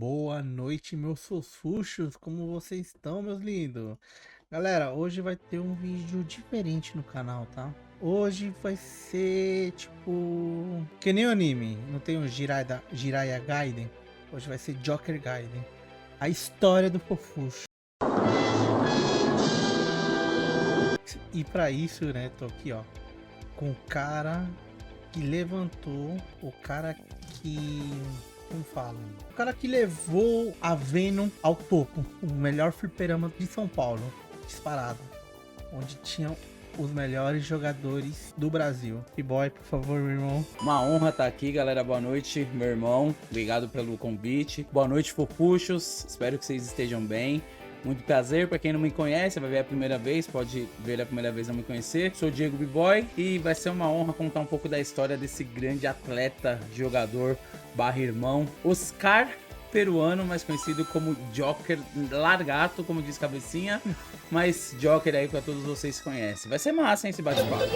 Boa noite, meus fofuchos, como vocês estão, meus lindos? Galera, hoje vai ter um vídeo diferente no canal, tá? Hoje vai ser, tipo, que nem o anime, não tem o Jiraiya Gaiden? Hoje vai ser Joker Gaiden, a história do fofucho. E pra isso, né, tô aqui, ó, com o cara que levantou, o cara que... como falam? O cara que levou a Venom ao topo, o melhor fliperama de São Paulo, disparado, onde tinham os melhores jogadores do Brasil. E boy, por favor, meu irmão. Uma honra estar aqui, galera. Boa noite, meu irmão. Obrigado pelo convite. Boa noite, fofuchos. Espero que vocês estejam bem. Muito prazer, para quem não me conhece, vai ver a primeira vez, pode ver a primeira vez não me conhecer. Sou Diego B-Boy e vai ser uma honra contar um pouco da história desse grande atleta, jogador, irmão, Oscar peruano, mais conhecido como Joker Largato, como diz Cabecinha, mas Joker aí para todos vocês conhecem. Vai ser massa, hein, esse bate-papo.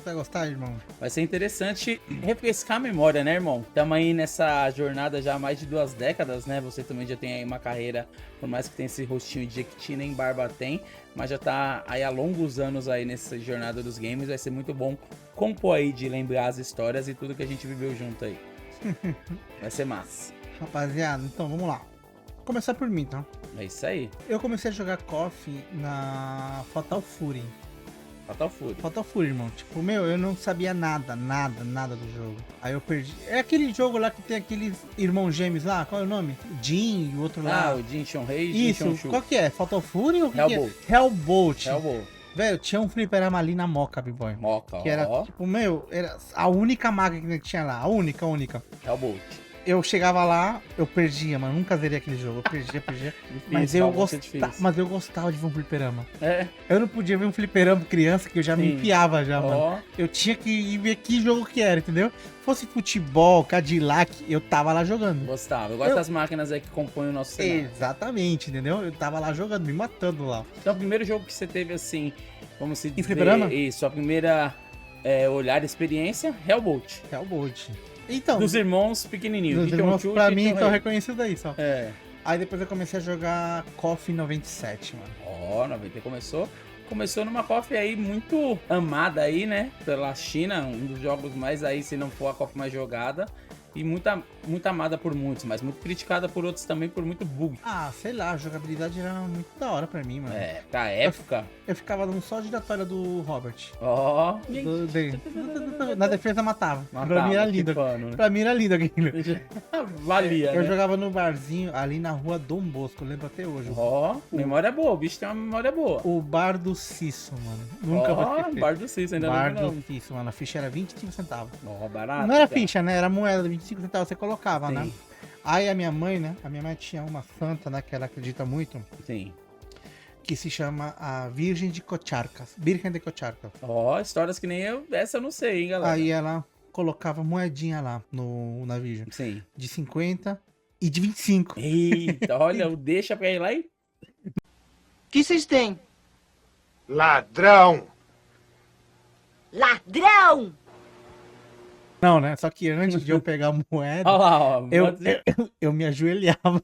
Vai gostar, irmão? Vai ser interessante refrescar a memória, né, irmão? Estamos aí nessa jornada já há mais de 2 décadas, né? Você também já tem aí uma carreira, por mais que tenha esse rostinho de Jequiti, nem barba tem, mas já tá aí há longos anos aí nessa jornada dos games. Vai ser muito bom compor aí de lembrar as histórias e tudo que a gente viveu junto aí. Vai ser massa. Rapaziada, então vamos lá. Vou começar por mim, tá? É isso aí. Eu comecei a jogar KOF na Fatal Fury. Fatal Fury, irmão. Tipo, meu, eu não sabia nada do jogo. Aí eu perdi. É aquele jogo lá que tem aqueles irmãos gêmeos lá, qual é o nome? Jin e o outro lá. Ah, o Jin Shonrei e Isso, Jin Shonshu. qual que é? Fatal Fury ou que Hellbolt. que é? Hellbolt. Hellbolt. Velho, tinha um fliperama ali na Moca, B-Boy. Moca, Que era, ó. tipo, meu, era a única máquina que tinha lá. A única. Hellbolt. Eu chegava lá, eu perdia, mano. Nunca zerei aquele jogo. Eu perdia. Difícil, Mas eu gostava de ver um fliperama. É. Eu não podia ver um fliperama criança que eu já me Sim. enfiava já, mano. Ó. Eu tinha que ir ver que jogo que era, entendeu? Fosse futebol, Cadillac, eu tava lá jogando. Gostava. Eu gosto das máquinas aí que compõem o nosso cenário. Exatamente, entendeu? Eu tava lá jogando, me matando lá. Então, o primeiro jogo que você teve, assim, como se dizer... fliperama? Isso, a primeira olhar, experiência, Hellbolt. Hellbolt. Então, Dos irmãos pequenininhos. dos Jin irmãos, Shonshu e pra Jin mim, Shonrei. são reconhecidos aí só. É. Aí depois eu comecei a jogar KOF 97, mano. Ó, 90 começou numa KOF aí muito amada aí, né? Pela China, um dos jogos mais aí, se não for a KOF mais jogada. E muito amada por muitos, mas muito criticada por outros também por muito bug. Ah, sei lá, a jogabilidade era muito da hora pra mim, mano. É, pra época. Eu ficava dando só giratória do Robert. Ó. Na defesa matava. Pra Matava, mim era que lindo. pano, né? Pra mim era lindo aquilo. Valia, Eu né? jogava no barzinho ali na rua Dom Bosco, eu lembro até hoje. Ó, memória boa, o bicho tem uma memória boa. O bar do Cisso, mano. Nunca vou Ó, esquecer. bar do Cícero, ainda Bar não do Cisso, mano. A ficha era 25 centavos. Ó, barato. Não era cara. ficha, né? Era moeda, 25 centavos você colocava, né? Sim, Aí a minha mãe, né? A minha mãe tinha uma santa, né? Que ela acredita muito, sim. que se chama a Virgem de Cocharcas. Virgem de Cocharcas. Ó, histórias que nem eu, essa eu não sei, hein, galera. Aí ela colocava moedinha lá na Virgem. Sim. De 50 e de 25. Eita, olha, deixa pra ir lá e... que vocês têm? Ladrão! Ladrão! Não, né? Só que antes de eu pegar a moeda, Olha lá, ó. eu me ajoelhava,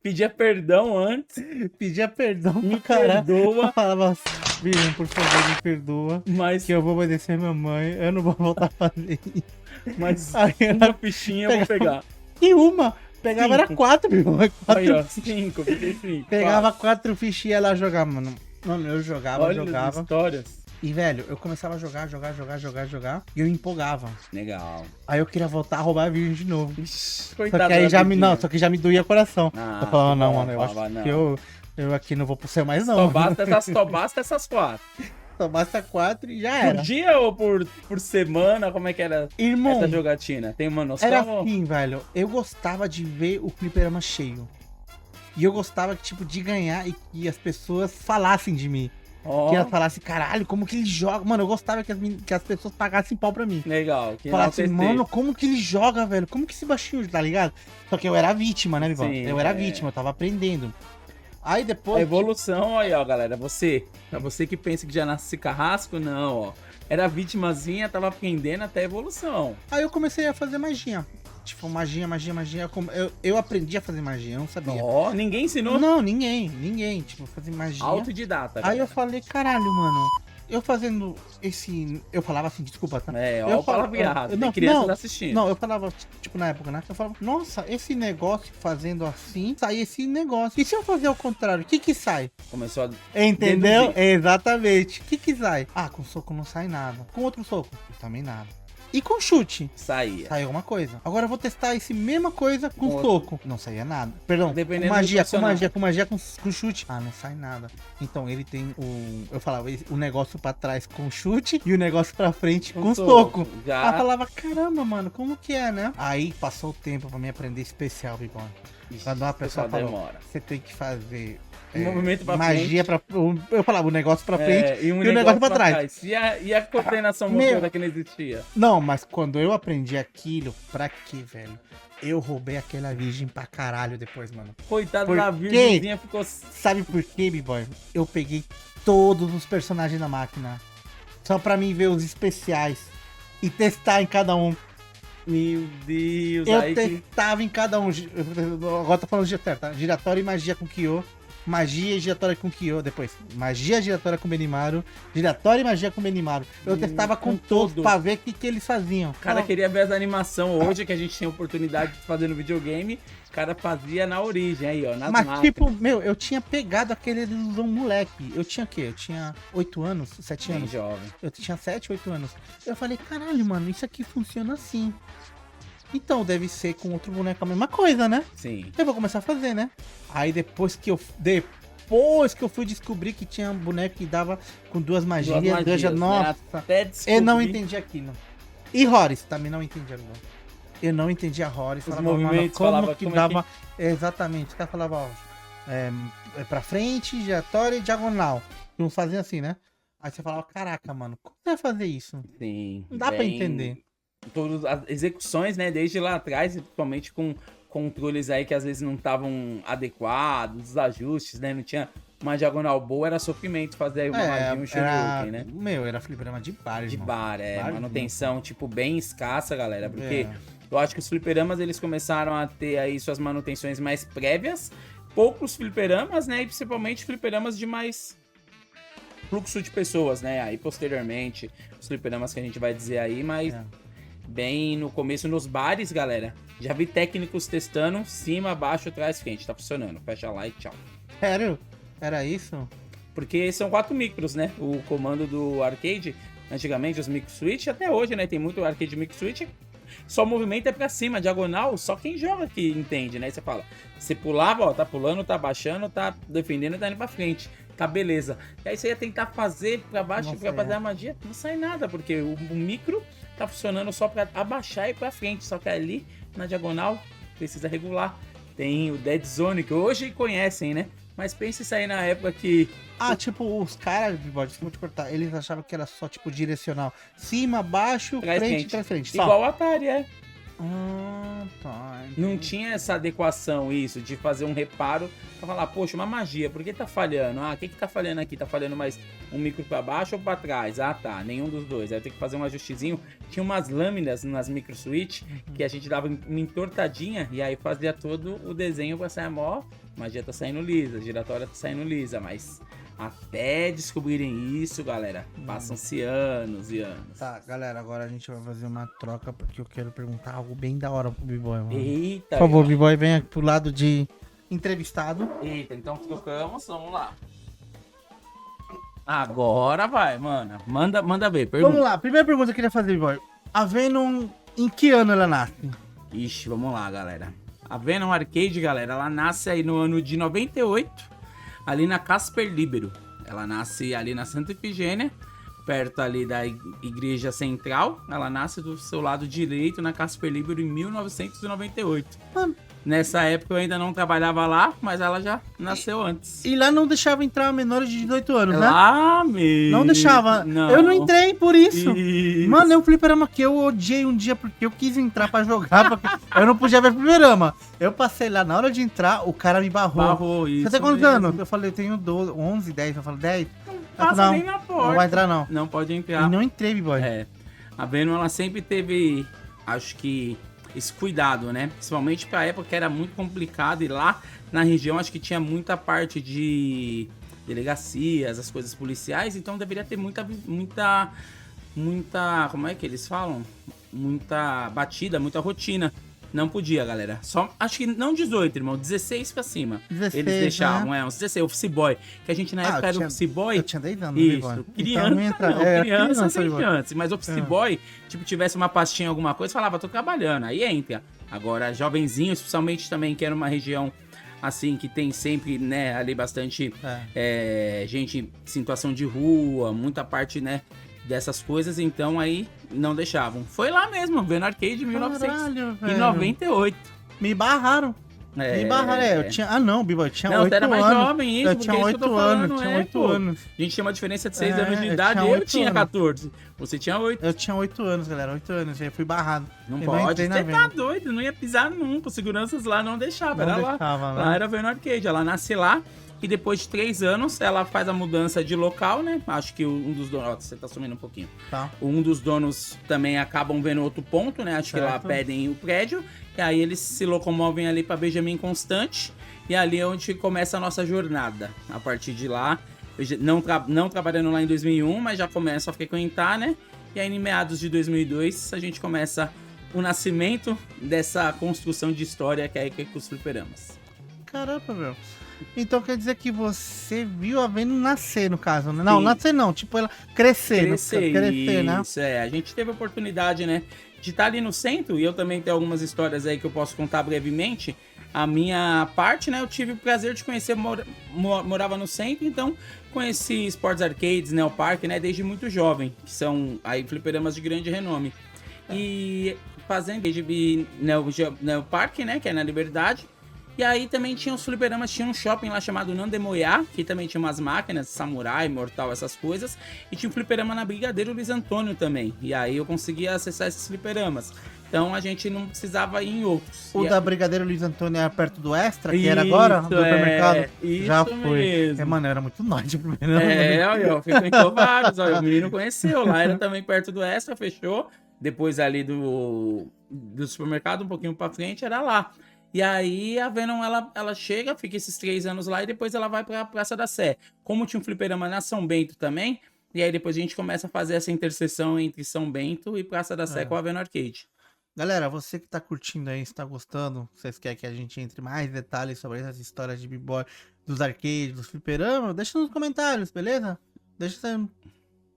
Pedia perdão antes, pedia perdão me pro cara. perdoa, Eu falava assim, Virgem, por favor, me perdoa. mas, Que eu vou obedecer minha mãe, eu não vou voltar a fazer isso. mas Aí uma ela fichinha eu vou pegar. E uma, pegava era 4, meu irmão. Aí, ó, 4, 5, fiquei 5. pegava 4 fichas e ia lá jogar, mano. Mano, eu jogava, Olha as histórias. E, velho, eu começava a jogar. E eu me empolgava. Legal. Aí eu queria voltar a roubar a Virgem de novo. Ixi, Só coitado que aí da já me, vidinha. não, só que já me doía o coração. Ah, Eu falava, não, bom, mano, eu acho falava, não. que eu aqui não vou pro céu mais, Só não. basta essas 4. Só basta 4 e já Por era. dia ou por semana? Como é que era Irmão, essa jogatina? Tem uma noção? era assim, velho. Eu gostava de ver o fliperama cheio. E eu gostava, tipo, de ganhar e que as pessoas falassem de mim. Ó, Que elas falassem, caralho, como que ele joga? Mano, eu gostava que as pessoas pagassem pau pra mim. legal. Que Falassem, enaltecer. mano, como que ele joga, velho? Como que esse baixinho, tá ligado? Só que eu era vítima, né, Vivão? Sim, Eu era é. vítima, eu tava aprendendo. Aí A depois... evolução, aí, ó, galera. Pra você que pensa que já nasce carrasco, não, ó. Era vitimazinha, tava aprendendo até a evolução. Aí eu comecei a fazer magia. Tipo, magia. Eu aprendi a fazer magia, eu não sabia. Ó, ninguém ensinou? Não, ninguém. Tipo, fazer magia. Autodidata, Aí eu galera. falei, caralho, mano. Eu fazendo esse... Eu falava assim, desculpa, tá? É, ó, eu o palavreado. não, Tem crianças não, assistindo. Não, eu falava, tipo, na época, né? Eu falava, nossa, esse negócio fazendo assim, sai esse negócio. E se eu fazer ao contrário, o que sai? Começou a Entendeu? deduzir. Exatamente. O que sai? Ah, com soco não sai nada. Com outro soco, também nada. E com chute? Saía. Sai alguma coisa. Agora eu vou testar esse mesma coisa com Com soco. Não saía nada. Perdão, Dependendo com do magia, personagem. com magia, com chute. Ah, não sai nada. Então ele tem o... Eu falava, o negócio pra trás com chute e o negócio pra frente com soco. Já. Aí eu falava, caramba, mano, como que é, né? Aí passou o tempo pra mim aprender especial, Bigode. Quando uma pessoa falou, demora. você tem que fazer... Um movimento pra magia pra... Eu falava, o negócio pra frente É, e o negócio pra trás. E a coordenação Meu. motora que não existia? Não, mas quando eu aprendi aquilo, pra quê, velho? Eu roubei aquela virgem pra caralho depois, mano. Coitado Por da quê? virgemzinha, ficou... Sabe por quê, B-Boy? Eu peguei todos os personagens da máquina. Só pra mim ver os especiais. E testar em cada um. Meu Deus, Eu aí que... testava em cada um. Agora tô falando de tá? Giratória e magia com Kyo. Magia e giratória com Kyo. Depois, magia e giratória com Benimaru. Giratória e magia com Benimaru. Eu testava com todos todos. pra ver o que eles faziam. O cara queria ver as animações hoje, que a gente tem oportunidade de fazer no videogame. O cara fazia na origem, aí, ó, nas Mas, máquinas. tipo, meu, eu tinha pegado aquele ilusão moleque. Eu tinha o quê? Eu tinha 8 anos, 7 Bem anos. jovem. Eu tinha 7, 8 anos. Eu falei, caralho, mano, isso aqui funciona assim. Então deve ser com outro boneco a mesma coisa, né? Sim. Eu vou começar a fazer, né? Aí depois que eu fui descobrir que tinha um boneco que dava com duas magias, magias, né? nossa, Até descobrir eu não entendi aquilo. E Horus, também não entendi agora. Eu não entendi a Horus. Os Falava, mano, movimentos, como falava, que como é dava... Exatamente, os caras falavam, ó, é pra frente, giratória e diagonal. Não faziam assim, né? Aí você falava, caraca, mano, como você vai fazer isso? Sim. Não dá pra entender. Todas as execuções, né, desde lá atrás, principalmente com controles aí que às vezes não estavam adequados, os ajustes, né, não tinha uma diagonal boa, era sofrimento fazer aí uma magia, um Shoryuken, né? Meu, era fliperama de bar, De irmão. bar, Bar, manutenção, tipo, bem escassa, galera, porque É. eu acho que os fliperamas, eles começaram a ter aí suas manutenções mais prévias, poucos fliperamas, né, e principalmente fliperamas de mais fluxo de pessoas, né, aí posteriormente, os fliperamas que a gente vai dizer aí, mas É. bem no começo, nos bares, galera, já vi técnicos testando, cima, baixo, trás, frente, tá funcionando, fecha lá e tchau. Sério? Era isso? Porque são 4 micros, né? O comando do arcade, antigamente, os micro switch, até hoje, né? Tem muito arcade micro switch. Só o movimento é pra cima, diagonal, só quem joga que entende, né? Você fala, você pulava, ó, tá pulando, tá baixando, tá defendendo, tá indo pra frente. Tá, beleza. E aí você ia tentar fazer pra baixo, Não pra sai, fazer a magia, não sai nada, porque o micro tá funcionando só pra abaixar e pra frente. Só que ali, na diagonal, precisa regular. Tem o Dead Zone, que hoje conhecem, né? Mas pense isso aí na época que... Ah, tipo, os caras, desculpa te cortar, eles achavam que era só, tipo, direcional. Cima, baixo, Trás, frente, frente. trás, frente. Só. Igual o Atari, é. Ah, tá. Não tinha essa adequação, isso, de fazer um reparo pra falar, poxa, uma magia, por que tá falhando? Ah, o que tá falhando aqui? Tá falhando mais um micro pra baixo ou pra trás? Ah, tá, nenhum dos dois. Aí eu tenho que fazer um ajustezinho. Tinha umas lâminas nas micro switch que a gente dava uma entortadinha e aí fazia todo o desenho pra sair mó. Magia tá saindo lisa, giratória tá saindo lisa, mas até descobrirem isso, galera, passam-se anos e anos. Tá, galera, agora a gente vai fazer uma troca porque eu quero perguntar algo bem da hora pro B-Boy, mano. Eita, Por favor, ó. B-Boy, venha pro lado de entrevistado. Eita, então trocamos, vamos lá. Agora vai, mano. Manda ver, pergunta. Vamos lá, primeira pergunta que eu queria fazer, B-Boy. A Venom, em que ano ela nasce? Ixi, vamos lá, galera. A Venom Arcade, galera, ela nasce aí no ano de 98, ali na Casper Libero. Ela nasce ali na Santa Efigênia, perto ali da Igreja Central. Ela nasce do seu lado direito, na Casper Libero, em 1998. Nessa época eu ainda não trabalhava lá, mas ela já nasceu antes. E lá não deixava entrar menores de 18 anos, né? Lá mesmo. Não deixava. Não. Eu não entrei por isso. Isso. Mano, é um fliperama que eu odiei um dia porque eu quis entrar pra jogar, porque eu não podia ver fliperama. Eu passei lá, na hora de entrar, o cara me barrou. Barrou, isso. Você tem quantos mesmo. anos? Eu falei, eu tenho 12, 11, 10. Eu falo, 10? Passa não, nem na porta. não vai entrar não. Não pode entrar. E não entrei, B-Boy. É. A Venom, ela sempre teve, acho que, esse cuidado, né? Principalmente pra época que era muito complicado. E lá na região, acho que tinha muita parte de delegacias, as coisas policiais. Então deveria ter muita, como é que eles falam? Muita batida, muita rotina. Não podia, galera. Só, acho que não 18, irmão. 16 pra cima. 16, eles deixavam, né? uns 16. Office Boy. Que a gente na época era Office Boy. Eu tinha 10 anos, Isso, B-Boy. criança Então, entra, não, criança sem chance. Mas Office Boy, tipo, tivesse uma pastinha, alguma coisa, falava, tô trabalhando, aí entra. Agora, jovenzinho, especialmente também, que era uma região, assim, que tem sempre, né, ali bastante gente em situação de rua, muita parte, né, dessas coisas, então aí não deixavam. Foi lá mesmo, Venom Arcade em 1998. Me barraram. Me barraram, eu tinha... Ah, não, Biba, eu tinha 8 anos. Não, você era mais jovem, isso, eu tinha 8 anos, tinha 8 anos. A gente tinha uma diferença de 6 É, anos de eu idade, tinha eu 8 tinha anos. 14. Você tinha 8. Eu tinha 8 anos, galera, 8 anos, aí eu fui barrado. Não Eu pode, entrei na você tá Venom. doido, não ia pisar nunca, os seguranças lá não deixavam, Não era deixava, lá. né? Lá era Venom Arcade, ela nasce lá e depois de 3 anos ela faz a mudança de local, né? Acho que um dos donos, ó, você tá sumindo um pouquinho. Tá. Um dos donos também acabam vendo outro ponto, né? Acho que lá Certo. pedem o prédio, e aí eles se locomovem ali pra Benjamin Constante, e ali é onde começa a nossa jornada. A partir de lá, eu já- não trabalhando lá em 2001, mas já começa a frequentar, né? E aí, em meados de 2002, a gente começa o nascimento dessa construção de história que é com os fliperamas. Caramba, meu. Então quer dizer que você viu a Venom nascer, no caso, né? Não, Sim. nascer não, tipo ela crescer, crescer, né? Isso, a gente teve a oportunidade, né, de estar ali no centro, e eu também tenho algumas histórias aí que eu posso contar brevemente. A minha parte, né, eu tive o prazer de conhecer, morava no centro, então conheci Sports Arcades, Neo Park, né, desde muito jovem, que são aí fliperamas de grande renome. E fazendo desde Neo Park, né, que é na Liberdade. E aí também tinha os fliperamas, tinha um shopping lá chamado Nandemoyá, que também tinha umas máquinas, Samurai, Mortal, essas coisas. E tinha um fliperama na Brigadeiro Luiz Antônio também. E aí eu conseguia acessar esses fliperamas. Então a gente não precisava ir em outros. O E da Brigadeiro Luiz Antônio era perto do Extra, que era Isso, agora, do supermercado? isso Já foi. mesmo. Mano, era muito nóis de fliperama. ó, frequentou vários, ó, o menino conheceu. Lá era também perto do Extra, fechou. Depois ali do supermercado, um pouquinho pra frente, era lá. E aí a Venom, ela chega, fica esses 3 anos lá e depois ela vai pra Praça da Sé. Como tinha um fliperama na São Bento também, e aí depois a gente começa a fazer essa interseção entre São Bento e Praça da Sé com a Venom Arcade. Galera, você que tá curtindo aí, se tá gostando, vocês querem que a gente entre mais detalhes sobre essas histórias de b-boy, dos arcades, dos fliperamas, deixa nos comentários, beleza? Deixa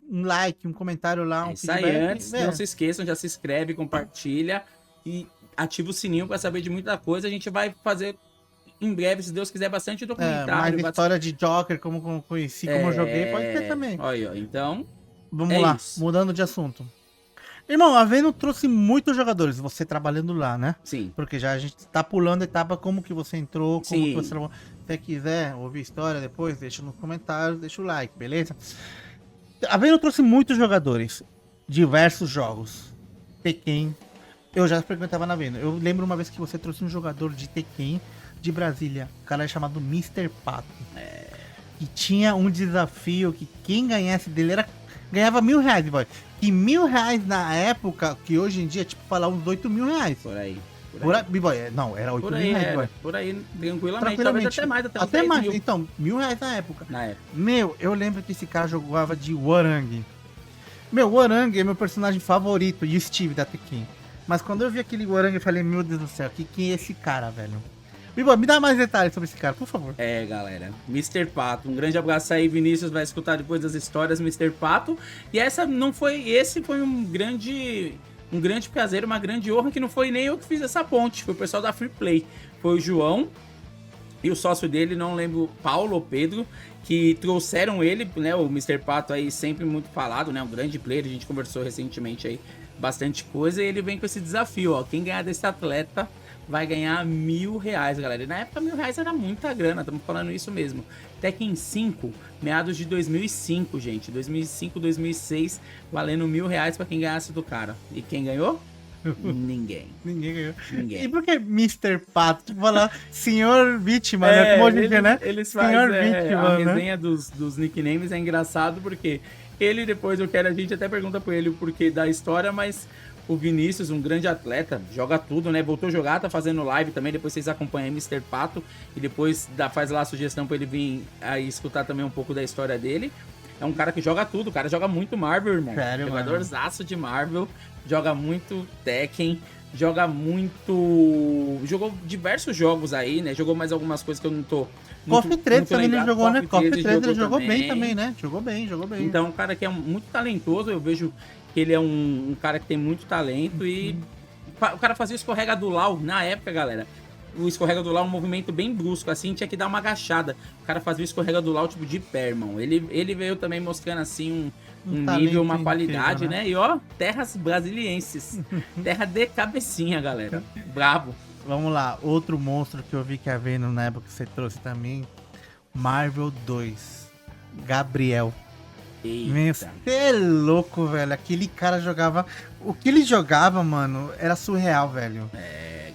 um like, um comentário lá, um Isso aí, antes, não se esqueçam, já se inscreve, compartilha e ativa o sininho pra saber de muita coisa. A gente vai fazer em breve, se Deus quiser, bastante documentário. mais história de Joker, como conheci, como eu joguei, pode ter também. Olha, ó, então... Vamos lá, isso. mudando de assunto. Irmão, a Venom trouxe muitos jogadores, você trabalhando lá, né? Sim. Porque já a gente tá pulando a etapa como que você entrou, como Sim. que você trabalhou. Se você quiser ouvir a história depois, deixa nos comentários, deixa o like, beleza? A Venom trouxe muitos jogadores, diversos jogos. Tekken, eu já frequentava na Venom. Eu lembro uma vez que você trouxe um jogador de Tekken de Brasília, um cara chamado Mr. Pato. Que tinha um desafio que quem ganhasse dele ganhava R$1.000, boy. E R$1.000 na época, que hoje em dia é tipo falar uns R$8.000. Por aí. B-boy, não, era Por aí, R$8.000, boy. por aí, tranquilamente. Tranquilamente. Talvez até mais, Até uns mais. 10 mil Então, R$1.000 na época. na época. Meu, eu lembro que esse cara jogava de Warang. Meu, Warang é meu personagem favorito, e o Steve da Tekken. Mas quando eu vi aquele Warang, eu falei, meu Deus do céu, quem é esse cara, velho? B-boy, me dá mais detalhes sobre esse cara, por favor. Galera, Mr. Pato, um grande abraço aí, Vinícius vai escutar depois das histórias, Mr. Pato. E esse foi um grande prazer, uma grande honra, que não foi nem eu que fiz essa ponte, foi o pessoal da Free Play. Foi o João e o sócio dele, não lembro, Paulo ou Pedro, que trouxeram ele, né, o Mr. Pato aí sempre muito falado, né, um grande player, a gente conversou recentemente aí bastante coisa, e ele vem com esse desafio, ó, quem ganhar desse atleta vai ganhar R$1.000, galera. E na época R$1.000 era muita grana, estamos falando isso mesmo. Tekken 5, meados de 2005, gente, 2005, 2006, valendo R$1.000 pra quem ganhasse do cara. E quem ganhou? Ninguém. Ninguém ganhou. Ninguém. E por que Mr. Pato? Tipo, falar Senhor Vítima, né? Como hoje em dia, né? Eles Senhor fazem Vítima, a né? resenha dos nicknames, é engraçado porque ele depois, eu quero, a gente até pergunta pra ele o porquê da história, mas o Vinícius, um grande atleta, joga tudo, né? Voltou a jogar, tá fazendo live também, depois vocês acompanham Mr. Pato e depois faz lá a sugestão pra ele vir aí escutar também um pouco da história dele. É um cara que joga tudo, o cara joga muito Marvel, irmão. Sério, Jogadorzaço de Marvel, joga muito Tekken, joga muito... Jogou diversos jogos aí, né? Jogou mais algumas coisas que eu não tô... Coffee 13 também ele jogou, né? Coffee 13 ele jogou também. bem também, né? Jogou bem. Então, um cara que é muito talentoso, eu vejo que ele é um cara que tem muito talento e o cara fazia o escorrega do Lau na época, galera. O escorrega do Lau é um movimento bem brusco, assim, tinha que dar uma agachada. O cara fazia o escorrega do Lau tipo de pé, irmão. Ele veio também mostrando, assim, um nível, uma qualidade, né? E ó, terras brasilienses. Terra de cabecinha, galera. Brabo. Vamos lá, outro monstro que eu vi que havia na época que você trouxe também, Marvel 2, Gabriel. Meu, Eita. você é louco, velho. Aquele cara jogava... O que ele jogava, mano, era surreal, velho.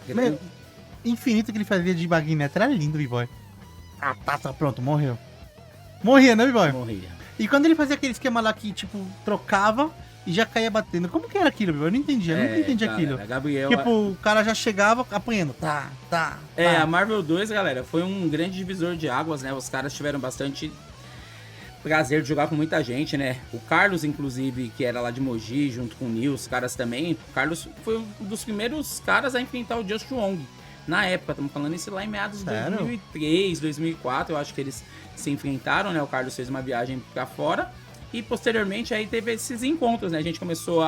Meu, infinito que ele fazia de baguinete. Era lindo, B-Boy. Ah, tá, pronto, morreu. Morria, né, B-Boy? Morria. E quando ele fazia aquele esquema lá que, tipo, trocava e já caía batendo. Como que era aquilo, B-Boy? Eu não entendi, nunca entendi aquilo. Gabriel, Tipo, o cara já chegava apanhando. Tá. a Marvel 2, galera, foi um grande divisor de águas, né? Os caras tiveram bastante prazer de jogar com muita gente, né? O Carlos, inclusive, que era lá de Mogi, junto com o Nil, os caras também. O Carlos foi um dos primeiros caras a enfrentar o Just Wong. Na época, estamos falando isso lá em meados de 2003, 2004, eu acho que eles se enfrentaram, né? O Carlos fez uma viagem pra fora e posteriormente aí teve esses encontros, né? A gente começou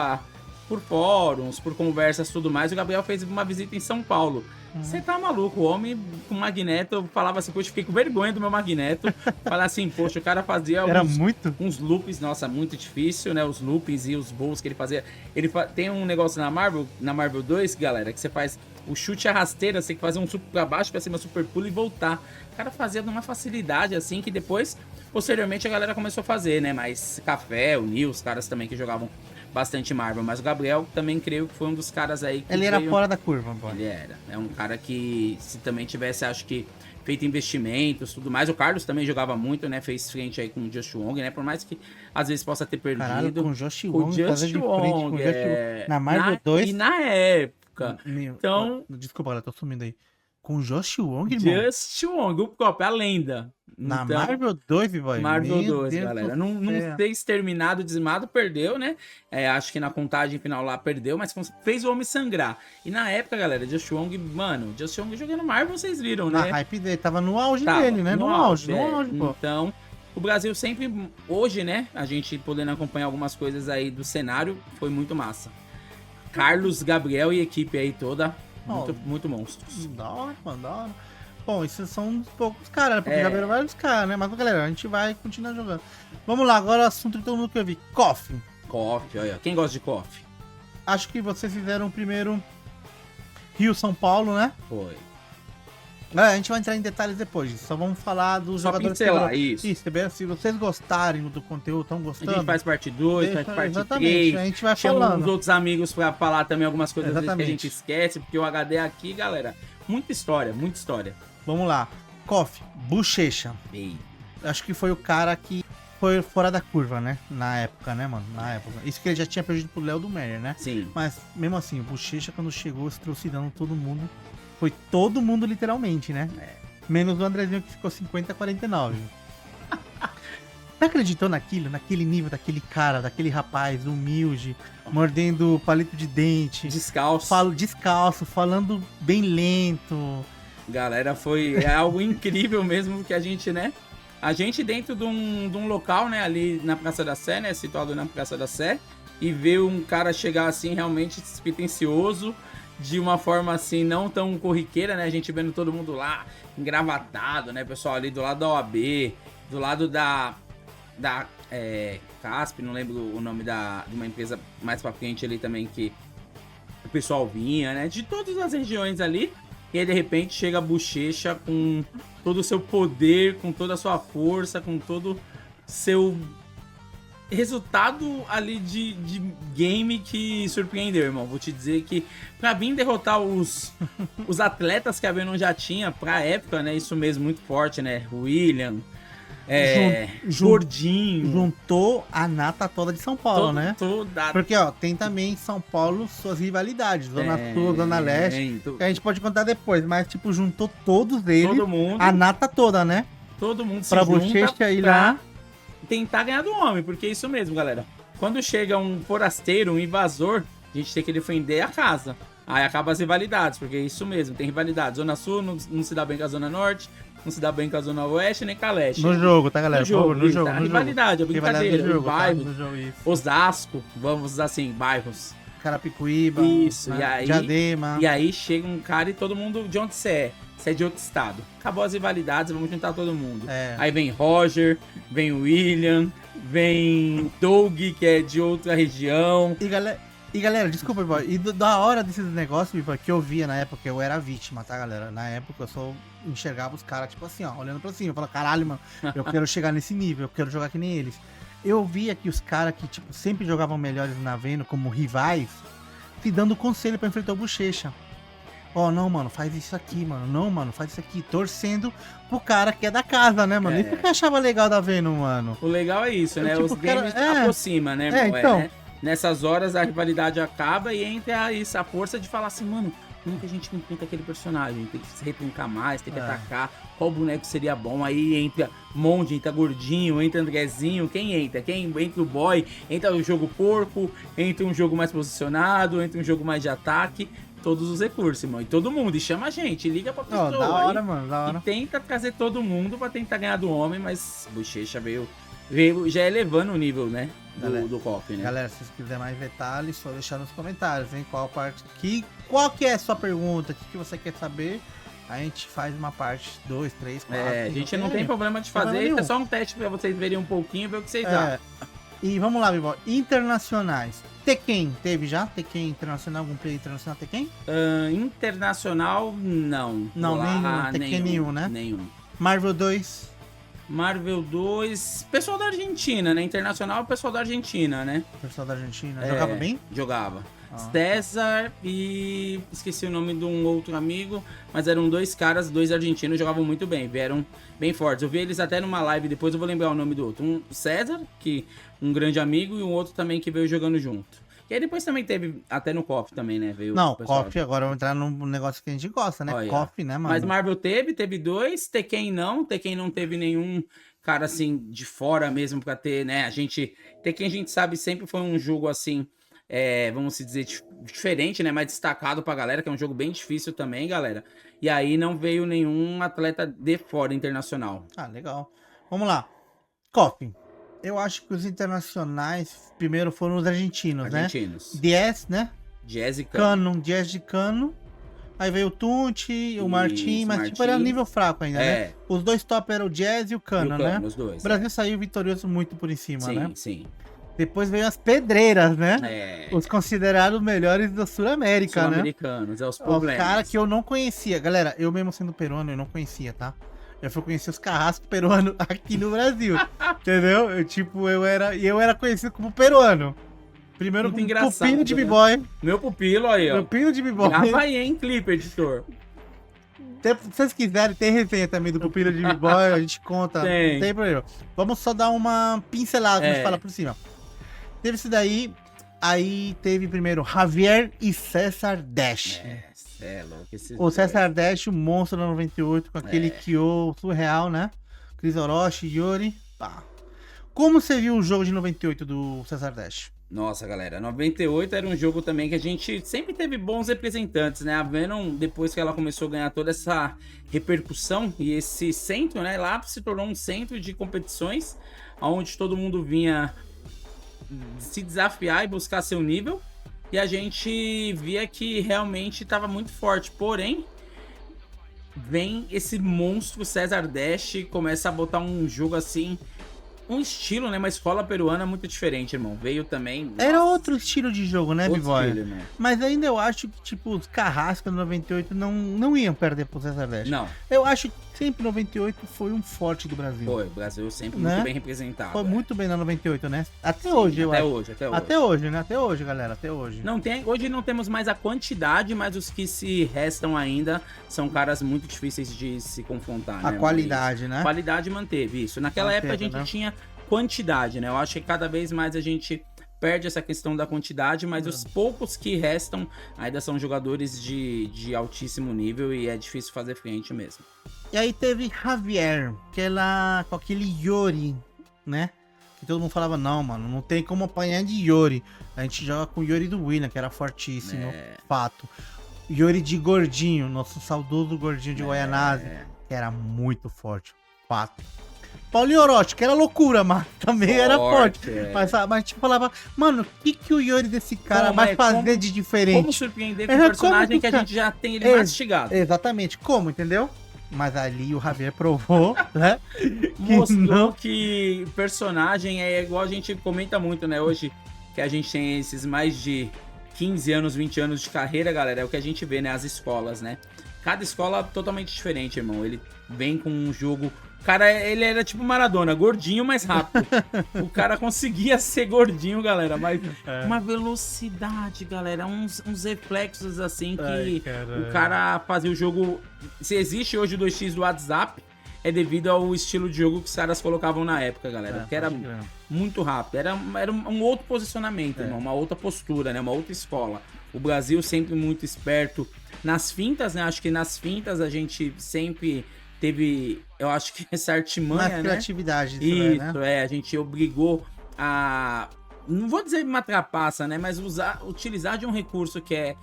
por fóruns, por conversas e tudo mais. O Gabriel fez uma visita em São Paulo. Você tá maluco, o homem com magneto, eu falava assim, poxa, fiquei com vergonha do meu magneto. Falar assim, poxa, o cara fazia uns loops, nossa, muito difícil, né? Os loops e os voos que ele fazia. Tem um negócio na Marvel 2, galera, que você faz o chute a rasteira, você tem que fazer um super pra baixo, pra cima, super pulo e voltar. O cara fazia de uma facilidade assim que depois, posteriormente, a galera começou a fazer, né? Mas Café, o Nil, os caras também que jogavam bastante Marvel, mas o Gabriel também creio que foi um dos caras aí que ele era fora da curva, pô. Ele era. É um cara que, se também tivesse, acho que, feito investimentos, tudo mais. O Carlos também jogava muito, né? Fez frente aí com o Just Wong, né? Por mais que às vezes possa ter perdido. Caralho, com o Josh O Wong, Just Wong, na Marvel 2. E na época. Então, desculpa, eu tô sumindo aí. Com o Josh Wong, irmão. Just Wong, o Cop, a lenda. Na Então, Marvel 2, boy. Marvel 2, galera. Não fez exterminado, dizimado, perdeu, né? Acho que na contagem final lá perdeu, mas fez o homem sangrar. E na época, galera, Just Wong, mano, Just Wong jogando Marvel, vocês viram, né? Na hype dele, tava no auge dele, né? No auge, pô. Então, o Brasil sempre, hoje, né? A gente podendo acompanhar algumas coisas aí do cenário, foi muito massa. Carlos, Gabriel e equipe aí toda, muito monstros. Da hora, mano, da hora. Bom, esses são uns poucos caras, né? Porque já viram vários caras, né? Mas, galera, a gente vai continuar jogando. Vamos lá, agora o assunto de todo mundo que eu vi. Coffee. Coffee, olha. Quem gosta de Coffee? Acho que vocês fizeram o primeiro Rio, São Paulo, né? Foi. A gente vai entrar em detalhes depois disso. Só vamos falar dos jogadores. Pincelar, isso. Se vocês gostarem do conteúdo, estão gostando. A gente faz parte 2, faz parte 3. A gente vai chama falando. uns outros amigos pra falar também algumas coisas que a gente esquece, porque o HD aqui, galera, muita história, muita história. Vamos lá. Coffee, Bochecha. Acho que foi o cara que foi fora da curva, né? Na época, né, mano? Na época. Isso que ele já tinha perdido pro Léo do Meyer, né? Sim. Mas, mesmo assim, o Bochecha, quando chegou, se trouxe dando todo mundo. Foi todo mundo, literalmente, né? Menos o Andrezinho, que ficou 50-49. Você acreditou naquele nível daquele cara, daquele rapaz humilde, mordendo palito de dente? Descalço, falando bem lento. Galera, foi algo incrível mesmo que a gente, né? A gente dentro de um local, né? Ali na Praça da Sé, né? Situado na Praça da Sé. E ver um cara chegar assim, realmente despretensioso, de uma forma assim, não tão corriqueira, né? A gente vendo todo mundo lá, engravatado, né? Pessoal ali do lado da OAB, do lado da CASP, não lembro o nome de uma empresa mais pra frente ali também, que o pessoal vinha, né? De todas as regiões ali. E aí, de repente, chega a Bochecha com todo o seu poder, com toda a sua força, com todo seu resultado ali de game que surpreendeu, irmão. Vou te dizer que pra vir derrotar os atletas que a Venom já tinha pra época, né? Isso mesmo, muito forte, né? William, Gordinho. Juntou a nata toda de São Paulo, né? Toda. Porque, ó, tem também em São Paulo suas rivalidades. Zona Sul, Zona Leste. Que a gente pode contar depois, mas, tipo, juntou todos eles. Todo mundo. A nata toda, né? Todo mundo se pra junta Bochecha ir pra lá. tentar ganhar do homem, porque é isso mesmo, galera. Quando chega um forasteiro, um invasor, a gente tem que defender a casa. Aí acaba as rivalidades, porque é isso mesmo, tem rivalidade. Zona Sul não se dá bem com a Zona Norte, não se dá bem com a Zona Oeste, nem com a Leste. No jogo, tá, galera? No jogo, no jogo. A rivalidade, a brincadeira, jogo, os bairros, tá? No jogo, isso. Osasco, vamos usar assim, bairros. Carapicuíba, Isso, né? e aí, Diadema. E aí chega um cara e todo mundo, de onde você é? Você é de outro estado. Acabou as rivalidades, vamos juntar todo mundo. É. Aí vem Roger, vem William, vem Doug, que é de outra região. E galera, desculpa, Biboy, e da hora desses negócios, Biboy, que eu via na época, eu era vítima, tá, galera? Na época eu só enxergava os caras, tipo assim, ó, olhando pra cima, eu falava, caralho, mano, eu quero chegar nesse nível, eu quero jogar que nem eles. Eu via que os caras que, tipo, sempre jogavam melhores na Venom, como rivais, se dando conselho pra enfrentar o Bochecha. Ó, não, mano, faz isso aqui, mano. Não, mano, faz isso aqui. Torcendo pro cara que é da casa, né, mano? E por que achava legal da Venom, mano? O legal é isso, né? Tipo, Os games aproximam, né, irmão? então. Né? Nessas horas a rivalidade acaba e entra isso, a força de falar assim, mano, como que a gente enfrenta aquele personagem? Tem que se retrancar mais, tem que atacar. Qual boneco seria bom? Aí entra Monge, entra Gordinho, entra Andrezinho. Quem entra? Entra o Boy, entra o jogo porco, entra um jogo mais posicionado, entra um jogo mais de ataque. Todos os recursos, irmão. E todo mundo. E chama a gente, liga pra pessoa. Da hora, aí, mano, da hora. E tenta trazer todo mundo pra tentar ganhar do homem, mas Bochecha veio já elevando o nível, né? Do KOF, né? Galera, se vocês quiserem mais detalhes, só deixar nos comentários, hein? Qual que é a sua pergunta? O que você quer saber? A gente faz uma parte 2, 3, 4. A gente não tem problema de fazer, é só um teste pra vocês verem um pouquinho e ver o que vocês acham. E vamos lá, Bibo. Internacionais. Tekken, teve já? Tekken internacional? Algum player internacional Tekken? Internacional, não. Não, nenhum. Tekken nenhum, né? Nenhum. Marvel 2. Marvel 2, pessoal da Argentina, né? Internacional, pessoal da Argentina, né? Pessoal da Argentina. Jogava bem? Jogava. César e esqueci o nome de um outro amigo, mas eram dois caras, dois argentinos, jogavam muito bem, vieram bem fortes. Eu vi eles até numa live, depois eu vou lembrar o nome do outro. Um César, que um grande amigo, e um outro também que veio jogando junto. E aí depois também teve, até no KOF também, né? Veio não, KOF agora vamos entrar num negócio que a gente gosta, né? KOF, né, mano? Mas Marvel teve dois, Tekken não teve nenhum cara assim de fora mesmo pra ter, né? Tekken a gente sabe sempre foi um jogo assim, vamos dizer, diferente, né? Mais destacado pra galera, que é um jogo bem difícil também, galera. E aí não veio nenhum atleta de fora internacional. Ah, legal. Vamos lá. KOF. Eu acho que os internacionais primeiro foram os argentinos, né? Diez, né? Diez e Cano. Diez de Cano. Aí veio o Tunti, o Martin, mas tipo era nível fraco ainda, né? Os dois top eram o Jazz e o Cano, né? Os dois. O Brasil saiu vitorioso muito por em cima, né? Sim. Depois veio as pedreiras, né? Os considerados melhores da Sul-América, né? Sul-americanos, os problemas. Os caras que eu não conhecia. Galera, eu mesmo sendo peruano, eu não conhecia, tá? Eu fui conhecer os carrascos peruanos aqui no Brasil. Entendeu? Eu era conhecido como peruano. Primeiro como pupilo de B-Boy. Meu pupilo aí, ó. Meu pupilo de B-Boy. Grava aí, hein, clipe, editor. Se vocês quiserem, tem resenha também do pupilo de B-Boy, a gente conta. Não tem problema. Vamos só dar uma pincelada, como a gente fala por cima. Teve isso daí, aí teve primeiro Javier e César Dash. O César Dash, o monstro da 98, com aquele Kyo surreal, né? Chris Orochi, Yuri. Pá. Como você viu o jogo de 98 do César Dash? Nossa, galera, 98 era um jogo também que a gente sempre teve bons representantes, né? A Venom, depois que ela começou a ganhar toda essa repercussão e esse centro, né? Lá se tornou um centro de competições, onde todo mundo vinha se desafiar e buscar seu nível. e a gente via que realmente estava muito forte. Porém, vem esse monstro César Dash, começa a botar um jogo assim, um estilo, né? Uma escola peruana muito diferente, irmão. Veio também... Era nossa, outro estilo de jogo, né, outro B-Boy? estilo, irmão. Mas ainda eu acho que, tipo, os Carrasca no 98 não iam perder pro César Dash. Não, Eu acho que sempre 98 foi um forte do Brasil. foi. O Brasil sempre Né? muito bem representado. Foi muito bem na 98, né? Até Sim, hoje, eu até acho. hoje, até hoje. Até hoje, né? Até hoje, galera. Até hoje. Não tem, hoje não temos mais a quantidade, mas os que se restam ainda são caras muito difíceis de se confrontar, né? A irmão? qualidade, né? Qualidade manteve isso. Naquela época a Manteve, gente né? tinha quantidade, né? Eu acho que cada vez mais a gente perde essa questão da quantidade, mas os poucos que restam ainda são jogadores de altíssimo nível e é difícil fazer frente mesmo. E aí teve Javier, com aquele Yori, né? Que todo mundo falava, não, mano, não tem como apanhar de Yori. A gente joga com o Yori do William, que era fortíssimo, fato. Yori de Gordinho, nosso saudoso Gordinho de Goianazes, que era muito forte, fato. Paulinho Orochi, que era loucura, mas também era forte. Mas a gente falava, mano, o que o Yori desse cara Como, vai é, fazer como- de diferente? Como surpreender com É, um personagem como que a que- gente já tem ele mastigado? Exatamente, como, entendeu? Mas ali o Javier provou, né? Mostrou não. que personagem é igual a gente comenta muito, né? Hoje que a gente tem esses mais de 15 anos, 20 anos de carreira, galera, é o que a gente vê, né? As escolas, né? Cada escola totalmente diferente, irmão. Ele vem com um jogo... O cara, ele era tipo Maradona, gordinho, mas rápido. O cara conseguia ser gordinho, galera, mas uma velocidade, galera, uns reflexos assim que o cara fazia o jogo... Se existe hoje o 2x do WhatsApp, é devido ao estilo de jogo que os caras colocavam na época, galera. Porque era muito rápido, era um outro posicionamento, irmão, uma outra postura, né? Uma outra escola. O Brasil sempre muito esperto. Nas fintas, né? Acho que nas fintas a gente sempre... teve, eu acho que essa artimanha, Mais né? criatividade, Isso, né? a gente obrigou a, não vou dizer uma trapaça, né? Mas utilizar de um recurso que é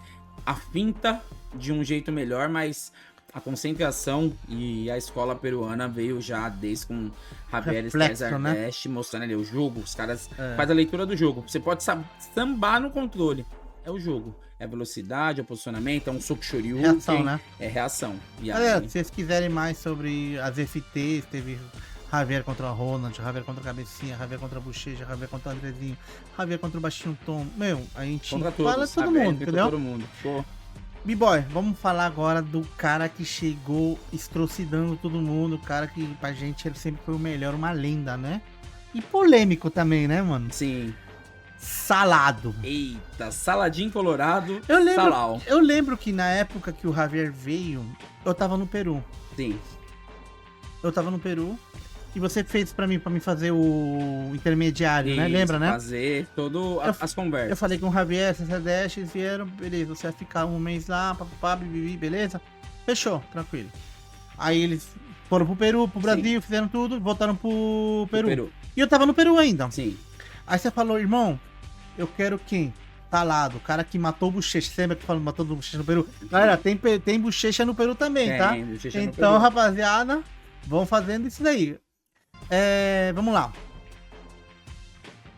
a finta de um jeito melhor, mas a concentração e a escola peruana veio já desde com Javier Reflexo, César né? Dash, mostrando ali o jogo, os caras fazem a leitura do jogo. Você pode sambar no controle, é o jogo. É velocidade, é posicionamento, é um soco shoryuken. Reação, né? É reação. E Galera, aí, se vocês quiserem mais sobre as FTs, teve Javier contra a Ronald, Javier contra a Cabecinha, Javier contra a Bochecha, Javier contra o Andrezinho, Javier contra o Baixinho Tom. Meu, a gente contra todos, fala todo sabe? mundo, Contra entendeu? todo mundo. Pô, B-Boy, vamos falar agora do cara que chegou estrocidando todo mundo, o cara que pra gente ele sempre foi o melhor, uma lenda, né? E polêmico também, né, mano? sim. Salado. Eita, saladinho colorado, Eu lembro que na época que o Javier veio, eu tava no Peru. Sim. Eu tava no Peru e você fez pra mim fazer o intermediário, né? Isso, Lembra, né? fazer todas as conversas. Eu falei com o Javier, CC10, eles vieram, beleza, você vai ficar um mês lá, papapá, bibibi, beleza? Fechou, tranquilo. Aí eles foram pro Peru, pro Brasil, fizeram tudo, voltaram pro Peru. E eu tava no Peru ainda. Sim. Aí você falou, irmão, eu quero quem? Talado, o cara que matou o Bochecha. Você lembra que falou matou o Bochecha no Peru? Galera, tem Bochecha no Peru também, tá? Bochecha no Então, Peru. rapaziada, vão fazendo isso daí. Vamos lá.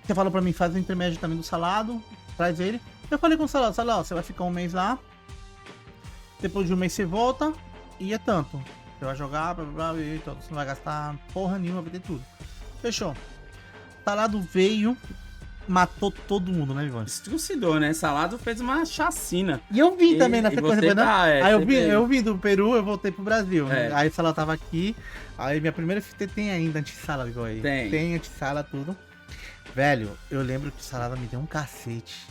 Você falou pra mim, faz o intermédio também do Salado, traz ele. Eu falei com o Salado, você vai ficar um mês lá. Depois de um mês você volta e é tanto. Você vai jogar, blá, blá, blá, e tudo. Você não vai gastar porra nenhuma, vai ter tudo. Fechou. Salado veio, matou todo mundo, né, Ivan? Estrucidou, né? Salado fez uma chacina. E eu vi também na E sequência, você né? tá, Aí você veio. eu vim do Peru, eu voltei pro Brasil. Né? É. Aí o Salado tava aqui. Aí minha primeira fita tem ainda antissala, igual aí. Tem. Antissala, tudo. Velho, eu lembro que o Salada me deu um cacete.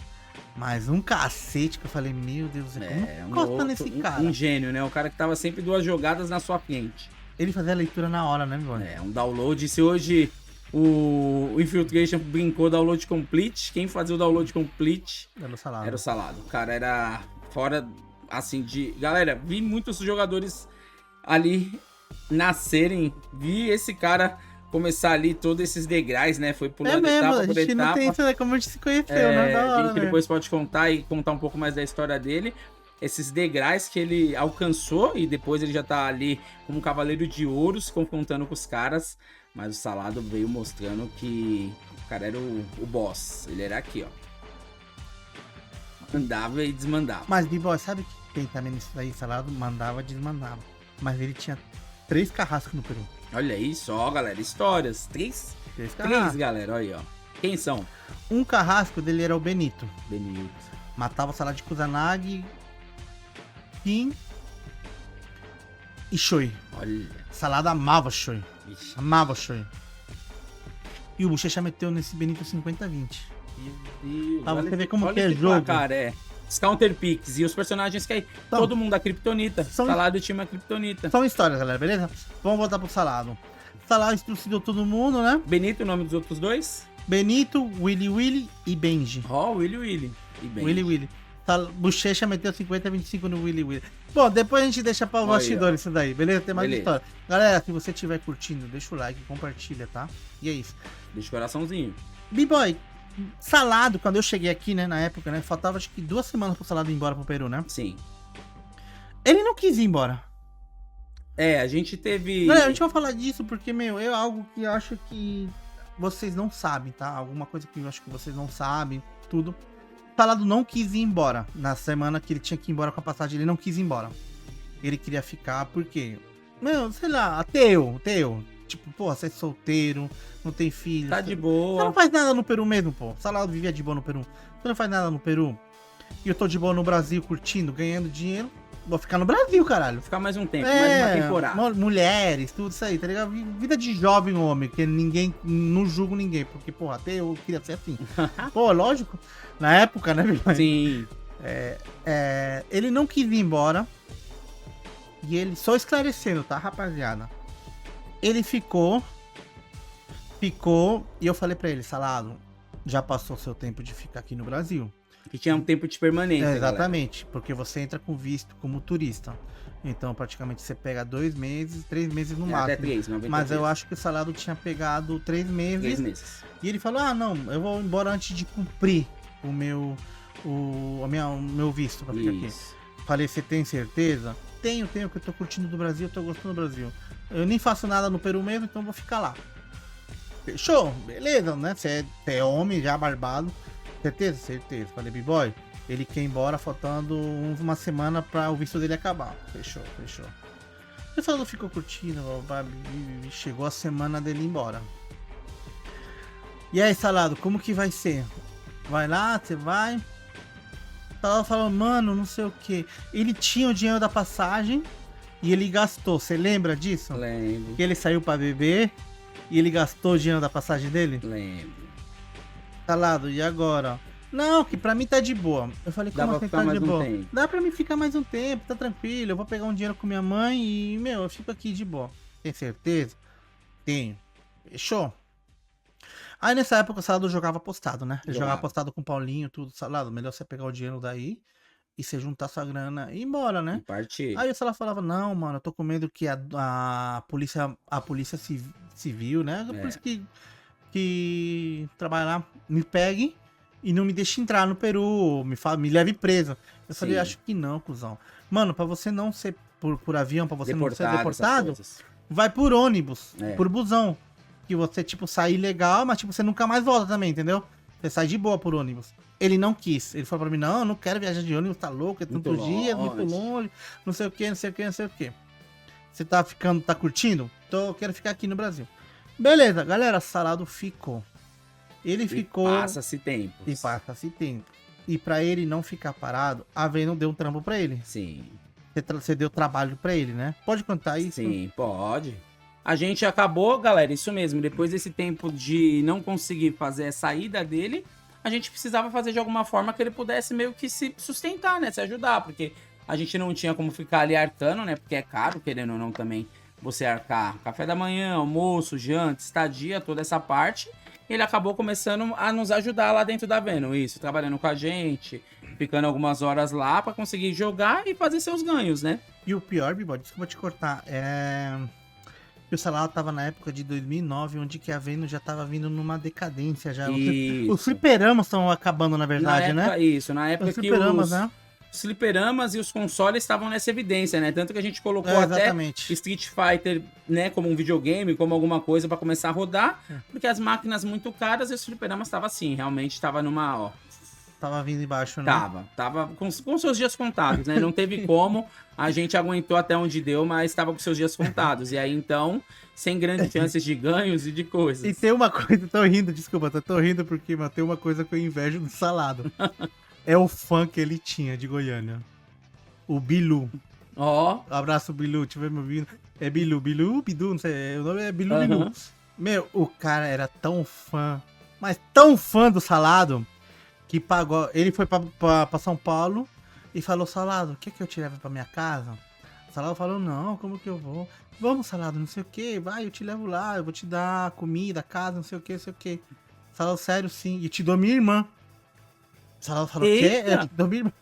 Mas um cacete que eu falei, meu Deus do céu, como gosta nesse cara? Um gênio, né? O cara que tava sempre 2 jogadas na sua frente. Ele fazia a leitura na hora, né, meu irmão? Um download. Se hoje o Infiltration brincou download complete, quem fazia o download complete Era o Salada. era o Salado. O cara era fora, assim, de... Galera, vi muitos jogadores ali nascerem. Vi esse cara começar ali todos esses degraus, né? Foi pulando etapa a por gente não etapa. tem isso, né? Como a gente se conheceu, né? Da A hora, gente né? depois pode contar e contar um pouco mais da história dele. Esses degraus que ele alcançou e depois ele já tá ali como um cavaleiro de ouro se confrontando com os caras. Mas o Salado veio mostrando que o cara era o boss. Ele era aqui, ó. Mandava e desmandava. Mas, B-Boy, sabe que tem também nisso daí, Salado? Mandava e desmandava. Mas ele tinha 3 carrascos no Peru. Olha aí só, galera. Histórias. Três, galera. Olha aí, ó. Quem são? Um carrasco dele era o Benito. Benito. Matava o Salado de Kusanagi, Kim e Shoei. Olha. Salado amava Shoei. Ixi. Amava Shoei. E o Bochecha meteu nesse Benito 50-20. Meu Deus. Pra você ver como olha que é esse jogo. placar, os counter picks e os personagens que aí. Então, todo mundo da Kryptonita. são- Salado tinha uma Kryptonita. São histórias, galera, beleza? Vamos voltar pro Salado. Salado estrucidou todo mundo, né? Benito, o nome dos outros dois? Benito, Willy e Benji. Ó, Willy. E bem. Willy. Bochecha meteu 50-25 no Willy. Bom, depois a gente deixa pra Olha, bastidor isso daí, beleza? Tem mais beleza. história. Galera, se você estiver curtindo, deixa o like, compartilha, tá? E é isso. Deixa o coraçãozinho. B-Boy, Salado, quando eu cheguei aqui, né, na época, né, faltava acho que 2 semanas pro Salado ir embora pro Peru, né? Sim. Ele não quis ir embora. A gente teve. Galera, a gente vai falar disso porque, meu, é algo que eu acho que vocês não sabem, tá? Alguma coisa que eu acho que vocês não sabem, tudo. Salado não quis ir embora. Na semana que ele tinha que ir embora com a passagem, ele não quis ir embora. Ele queria ficar porque, meu, sei lá, ateu. Tipo, pô, você é solteiro, não tem filho. Tá você... de Você boa. não faz nada no Peru mesmo, pô. Salado vivia de boa no Peru. Você não faz nada no Peru. E eu tô de boa no Brasil, curtindo, ganhando dinheiro. Vou ficar no Brasil, caralho. Vou ficar mais um tempo, mais uma temporada. Mulheres, tudo isso aí, tá ligado? Vida de jovem homem, que ninguém, não julgo ninguém, porque, porra, até eu queria ser assim. Pô, lógico, na época, né, meu? Sim. Ele não quis ir embora, e ele, só esclarecendo, tá, rapaziada? Ele ficou, e eu falei pra ele, Salado, já passou seu tempo de ficar aqui no Brasil. Que tinha um tempo de permanência. Exatamente, porque você entra com visto como turista. Então, praticamente, você pega 2 meses, 3 meses no máximo. Até 3, 90 Mas eu dias. acho que o Salado tinha pegado 3 meses. 3 meses. E ele falou, não, eu vou embora antes de cumprir o meu visto pra ficar aqui. Isso. Falei, você tem certeza? Tenho, que eu tô curtindo do Brasil, eu tô gostando do Brasil. Eu nem faço nada no Peru mesmo, então vou ficar lá. Fechou? Beleza, né? Você é homem, já barbado. Certeza. Falei, B-Boy, ele quer ir embora faltando uma semana pra o visto dele acabar. Fechou. O Salado ficou curtindo, chegou a semana dele ir embora. E aí, Salado, como que vai ser? Vai lá, você vai? Salado falou, mano, não sei o que. Ele tinha o dinheiro da passagem e ele gastou. Você lembra disso? Lembro. Que ele saiu pra beber e ele gastou o dinheiro da passagem dele? Lembro. Salado, e agora? Não, que pra mim tá de boa. Eu falei, Dá como pra assim ficar tá de mais um boa? tempo. Dá pra mim ficar mais um tempo, tá tranquilo. Eu vou pegar um dinheiro com minha mãe e, meu, eu fico aqui de boa. Tem certeza? Tenho. Fechou? Aí nessa época o Salado jogava apostado, né? Ele jogava apostado com o Paulinho, tudo. Salado, melhor você pegar o dinheiro daí e você juntar sua grana e ir embora, né? E partir. Aí o Salado falava, não, mano, eu tô com medo que a polícia civil, né? A polícia que trabalha lá me pegue e não me deixe entrar no Peru, me leve preso. Eu falei, Sim. acho que não, cuzão. Mano, pra você não ser por avião, pra você não ser deportado, vai por ônibus, por busão. Que você, tipo, sai ilegal, mas, tipo, você nunca mais volta também, entendeu? Você sai de boa por ônibus. Ele não quis. Ele falou pra mim, não, eu não quero viajar de ônibus, tá louco, é tantos dias, muito longe, não sei o que. Você tá curtindo? Eu quero ficar aqui no Brasil. Beleza, galera, Salado ficou. Ele ficou... Passa-se tempo. E pra ele não ficar parado, a Venom deu um trampo pra ele. Sim. Você deu trabalho pra ele, né? Pode contar isso? Sim, pode. A gente acabou, galera, isso mesmo. Depois desse tempo de não conseguir fazer a saída dele, a gente precisava fazer de alguma forma que ele pudesse meio que se sustentar, né? Se ajudar, porque a gente não tinha como ficar ali arcando, né? Porque é caro, querendo ou não, também você arcar café da manhã, almoço, janta, estadia, toda essa parte. Ele acabou começando a nos ajudar lá dentro da Venom, isso, trabalhando com a gente, ficando algumas horas lá pra conseguir jogar e fazer seus ganhos, né? E o pior, Bibó, desculpa te cortar, que o Salado tava na época de 2009, onde que a Venom já tava vindo numa decadência já. Isso. Os fliperamas estão acabando, na verdade, na época, né? Isso, na época Os que fliperamas, né? os fliperamas e os consoles estavam nessa evidência, né? Tanto que a gente colocou até exatamente. Street Fighter, né, como um videogame, como alguma coisa pra começar a rodar, porque as máquinas muito caras e os fliperamas estavam assim, realmente estava numa, Tava vindo embaixo, né? Tava com seus dias contados, né? Não teve como, a gente aguentou até onde deu, mas tava com seus dias contados. E aí, então, sem grandes chances de ganhos e de coisas. E tem uma coisa, tô rindo, desculpa, tô rindo porque, mano, tem uma coisa que eu invejo do Salado. É o fã que ele tinha de Goiânia. O Bilu. Ó. Abraço, Bilu, tiver me ouvindo. É Bilu, Bidu, não sei, o nome é Bilu, Bilu. Meu, o cara era tão fã, mas tão fã do Salado, que pagou. Ele foi pra São Paulo e falou: Salado, quer que eu te leve pra minha casa? O Salado falou: não, como que eu vou? Vamos, Salado, não sei o que, vai, eu te levo lá, eu vou te dar comida, casa, não sei o que, não sei o que. Salado, sério, sim, e te dou minha irmã. O Salado falou: o quê? Eu te dou minha irmã.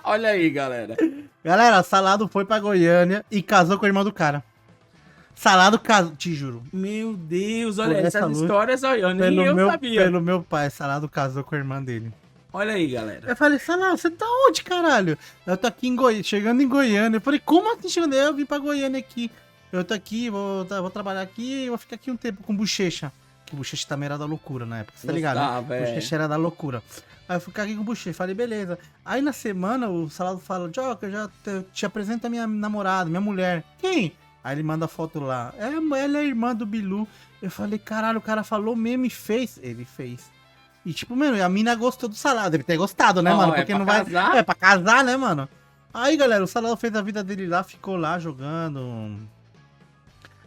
Olha aí, galera. Galera, Salado foi pra Goiânia e casou com a irmã do cara. Salado casou, te juro. Meu Deus, olha Por essas essa luz, histórias, olha, nem eu sabia. Pelo meu pai, Salado casou com a irmã dele. Olha aí, galera. Eu falei: Salado, você tá onde, caralho? Eu tô aqui chegando em Goiânia. Eu falei: como assim chegando? Eu vim pra Goiânia aqui. Eu tô aqui, vou trabalhar aqui, vou ficar aqui um tempo com Bochecha. Que Bochecha também era da loucura na época, você tá ligado? Ah, velho. Bochecha era da loucura. Aí eu fui ficar aqui com o Bochecha, falei: beleza. Aí na semana o Salado fala: Joca, eu já te apresento a minha namorada, minha mulher. Quem? Aí ele manda a foto lá. Ela é irmã do Bilu. Eu falei: caralho, o cara falou mesmo e fez. Ele fez. E tipo, mano, a mina gostou do Salado. Deve ter gostado, né, mano? Porque não vai. Casar? É pra casar, né, mano? Aí, galera, o Salado fez a vida dele lá, ficou lá jogando.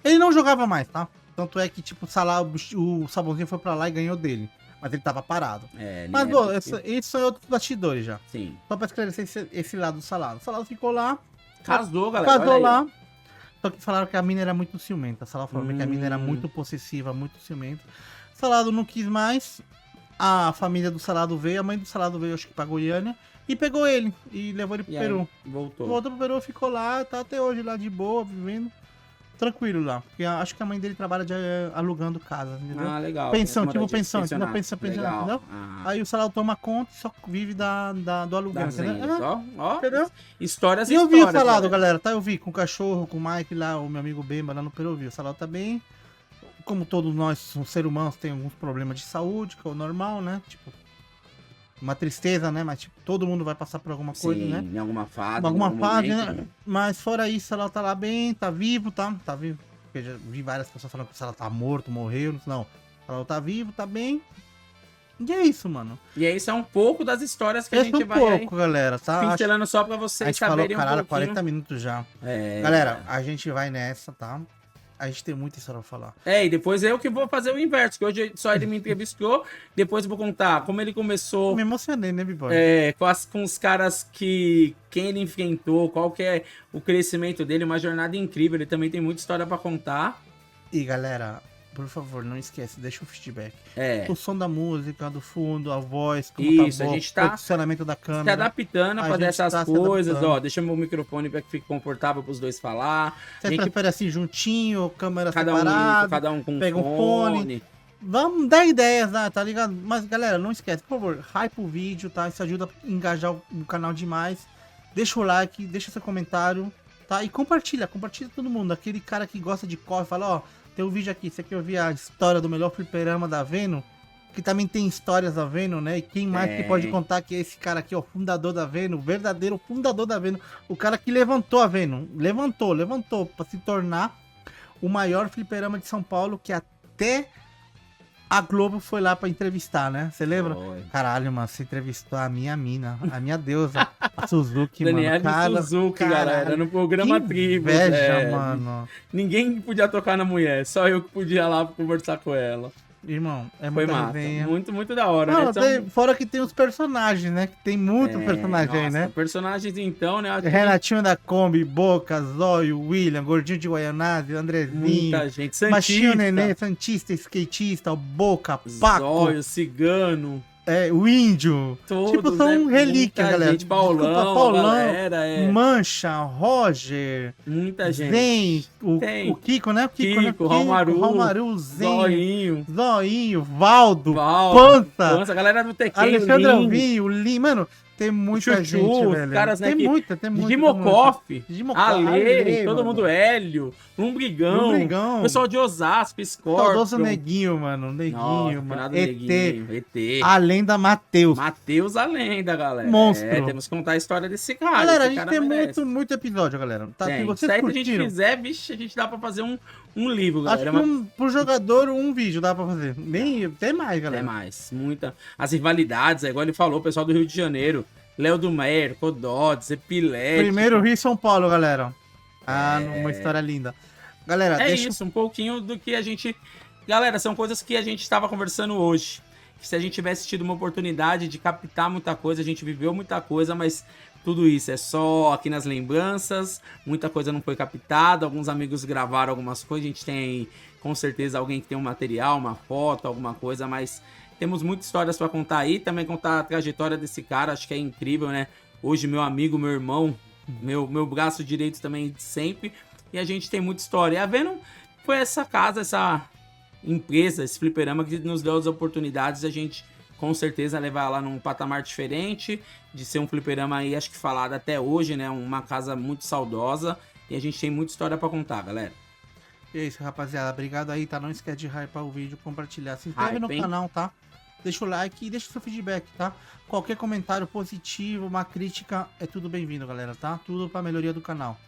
Ele não jogava mais, tá? Tanto é que, tipo, o Sabãozinho foi pra lá e ganhou dele. Mas ele tava parado. Mas, bom, esses são outros bastidores já. Sim. Só pra esclarecer esse lado do Salado. O Salado ficou lá. Casou, galera. Casou lá. Só que falaram que a mina era muito ciumenta. O Salado falou que a mina era muito possessiva, muito ciumenta. O Salado não quis mais. A família do Salado veio. A mãe do Salado veio, acho que pra Goiânia. E pegou ele. E levou ele pro Peru. Voltou pro Peru, ficou lá. Tá até hoje lá de boa, vivendo. Tranquilo lá. Porque acho que a mãe dele trabalha alugando casa, entendeu? Ah, legal. Pensão, tipo pensão. Não, pensão, legal. Entendeu? Aí o Salado toma conta e só vive do aluguel, entendeu? Ó, Entendeu? Histórias E eu vi o Salado, galera, tá? Eu vi com o cachorro, com o Mike lá, o meu amigo Bemba lá no Peru, eu vi. O Salado tá bem. Como todos nós, os seres humanos, tem alguns problemas de saúde, que é o normal, né? Tipo, uma tristeza, né? Mas, tipo, todo mundo vai passar por alguma coisa, né? Em alguma fase. Alguma fase, momento, né? Mas fora isso, o Salado tá lá bem, tá vivo, tá? Tá vivo. Porque já vi várias pessoas falando que o Salado tá morto, morreu. Não. O Salado tá vivo, tá bem. E é isso, mano. E aí, isso é um pouco das histórias que a gente vai pouco, galera, tá? pincelando só pra vocês saberem falou, caralho, um pouquinho. 40 minutos já. É... Galera, a gente vai nessa, tá? A gente tem muita história pra falar. E depois eu que vou fazer o inverso, que hoje só ele me entrevistou, depois eu vou contar como ele começou... Eu me emocionei, né, B-Boy? Com os caras quem ele enfrentou, qual que é o crescimento dele, uma jornada incrível, ele também tem muita história pra contar. E galera, por favor, não esquece, deixa o feedback. O som da música, do fundo, a voz, como isso, tá bom, a gente tá o posicionamento da câmera. se adaptando a fazer essas tá coisas, ó, deixa meu microfone pra que fique confortável pros dois falar. Você prefere assim, juntinho, câmera cada separada, cada um com pega um fone. Vamos dar ideias, né, tá ligado? Mas galera, não esquece, por favor, hype o vídeo, tá? Isso ajuda a engajar o canal demais. Deixa o like, deixa seu comentário, tá? E compartilha todo mundo. Aquele cara que gosta de corre, fala, ó, tem um vídeo aqui, você quer ouvir a história do melhor fliperama da Veno? Que também tem histórias da Veno, né? E quem mais que pode contar que é esse cara aqui, ó, fundador da Veno, o verdadeiro fundador da Veno, o cara que levantou a Veno, levantou pra se tornar o maior fliperama de São Paulo, que até a Globo foi lá pra entrevistar, né? Você lembra? Oi. Caralho, mano, você entrevistou a minha mina, a minha deusa, a Suzuki, Daniela mano. Suzuki, caralho, galera, no programa que Tribo. inveja, mano. Ninguém podia tocar na mulher, só eu que podia ir lá conversar com ela. Irmão, é Foi muita massa, resenha. muito da hora, Não, né? fora que tem os personagens, né? Que tem muito personagem aí, né? Personagens, então, né? Renatinho da Kombi, Boca, Zóio, William, Gordinho de Guaianazes, Andrezinho, Muita gente. Santista. Machinho Nenê, Santista, skatista, o Boca, Paco, Zóio, Cigano. O Índio. Todos, tipo, são né? relíquias, galera. Gente, Paulão, galera, Mancha, Roger, muita gente. Zen, o Kiko, né? O Kiko, Raumaru, Zen, Zoinho, Valdo, Pança, galera do Tekken, Alexandre Alvinho, Lima, mano, Tem muita Chuchu, gente, os velho. caras, né, tem que- muita, tem muita. Dimocoff, Ale, Ale, todo mano. mundo Hélio, Lumbrigão, Lumbrigão. pessoal de Osasco, Saudoso Scorpion. Neguinho, mano. Neguinho, Nossa, mano. finado ET. Neguinho, ET. A lenda Matheus. Matheus a lenda, galera. Monstro. É, temos que contar a história desse cara. Galera, a esse gente cara tem merece. muito episódio, galera. Tá? Tem. Se vocês Se a gente curtiram, fizer, vixe, a gente dá pra fazer um livro, acho galera. que pro jogador um vídeo dá pra fazer. Nem, tem mais, galera. Tem mais, muita. As rivalidades, é igual ele falou, o pessoal do Rio de Janeiro. Léo do Mer, Cododes, Epilético. Primeiro Rio e São Paulo, galera. Ah, uma história linda. Galera, É deixa isso, um pouquinho do que a gente... Galera, são coisas que a gente estava conversando hoje. Que se a gente tivesse tido uma oportunidade de captar muita coisa, a gente viveu muita coisa, mas tudo isso é só aqui nas lembranças, muita coisa não foi captada, alguns amigos gravaram algumas coisas, a gente tem com certeza alguém que tem um material, uma foto, alguma coisa, mas temos muitas histórias para contar aí, também contar a trajetória desse cara, acho que é incrível, né? Hoje meu amigo, meu irmão, meu braço direito também de sempre, e a gente tem muita história. E a Venom foi essa casa, essa empresa, esse fliperama que nos deu as oportunidades de a gente com certeza levar ela num patamar diferente, de ser um fliperama aí, acho que falado até hoje, né? Uma casa muito saudosa, e a gente tem muita história pra contar, galera. E é isso, rapaziada. Obrigado aí, tá? Não esquece de hypar o vídeo, compartilhar. Se inscreve no Hype, hein? canal, tá? Deixa o like e deixa o seu feedback, tá? Qualquer comentário positivo, uma crítica, é tudo bem-vindo, galera, tá? Tudo pra melhoria do canal.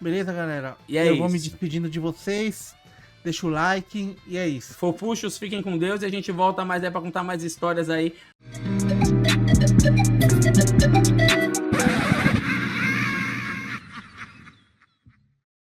Beleza, galera? E é Eu vou me isso. despedindo de vocês. Deixa o like e é isso. Fofuchos, fiquem com Deus e a gente volta mais pra contar mais histórias aí.